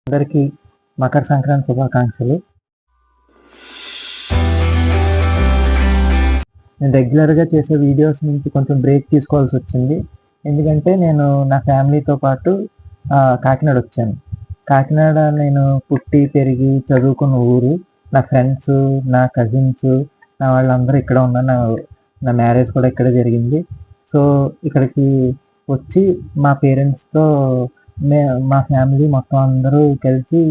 అందరికీ మకర సంక్రాంతి శుభాకాంక్షలు. నేను రెగ్యులర్గా చేసే వీడియోస్ నుంచి కొంచెం బ్రేక్ తీసుకోవాల్సి వచ్చింది. ఎందుకంటే నేను నా ఫ్యామిలీతో పాటు కాకినాడ వచ్చాను. కాకినాడ నేను పుట్టి పెరిగి చదువుకున్న ఊరు. నా ఫ్రెండ్స్, నా కజిన్స్, నా వాళ్ళందరూ ఇక్కడ ఉన్నారు. నా మ్యారేజ్ కూడా ఇక్కడే జరిగింది. సో ఇక్కడికి వచ్చి మా పేరెంట్స్తో మా ఫ్యామిలీ మొత్తం అందరూ కలిసి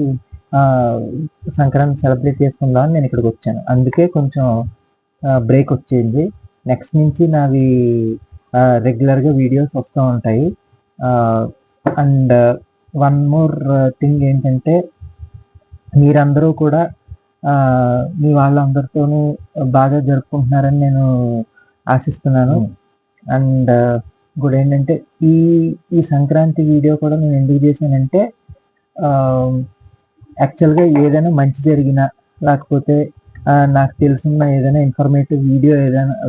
సంక్రాంతి సెలబ్రేట్ చేసుకుందామని నేను ఇక్కడికి వచ్చాను. అందుకే కొంచెం బ్రేక్ వచ్చింది. నెక్స్ట్ నుంచి నావి రెగ్యులర్గా వీడియోస్ వస్తూ ఉంటాయి. అండ్ వన్ మోర్ థింగ్ ఏంటంటే, మీరందరూ కూడా మీ వాళ్ళందరితోనూ బాగా జరుపుకుంటున్నారని నేను ఆశిస్తున్నాను. అండ్ ఇంకోటి ఏంటంటే, ఈ సంక్రాంతి వీడియో కూడా నేను ఎందుకు చేశానంటే, యాక్చువల్గా ఏదైనా మంచి జరిగినా, లేకపోతే నాకు తెలిసిన ఏదైనా ఇన్ఫర్మేటివ్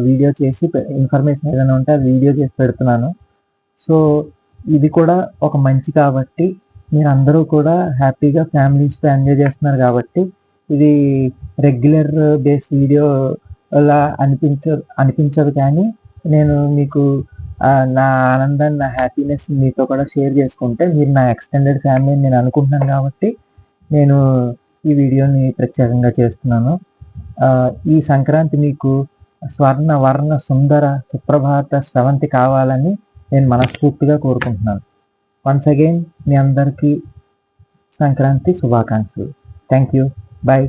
వీడియో చేసి ఇన్ఫర్మేషన్ ఏదైనా ఉంటే ఆ వీడియో చేసి పెడుతున్నాను. సో ఇది కూడా ఒక మంచి కాబట్టి, మీరందరూ కూడా హ్యాపీగా ఫ్యామిలీస్తో ఎంజాయ్ చేస్తున్నారు కాబట్టి, ఇది రెగ్యులర్ బేస్ వీడియో అలా అనిపించదు. కానీ నేను మీకు నా ఆనందాన్ని, నా హ్యాపీనెస్ మీతో కూడా షేర్ చేసుకుంటే, మీరు నా ఎక్స్టెండెడ్ ఫ్యామిలీ అని నేను అనుకుంటున్నాను కాబట్టి నేను ఈ వీడియోని ప్రత్యేకంగా చేస్తున్నాను. ఈ సంక్రాంతి మీకు స్వర్ణ వర్ణ సుందర సుప్రభాత స్రవంతి కావాలని నేను మనస్ఫూర్తిగా కోరుకుంటున్నాను. వన్స్ అగైన్ మీ అందరికీ సంక్రాంతి శుభాకాంక్షలు. Thank you. బాయ్.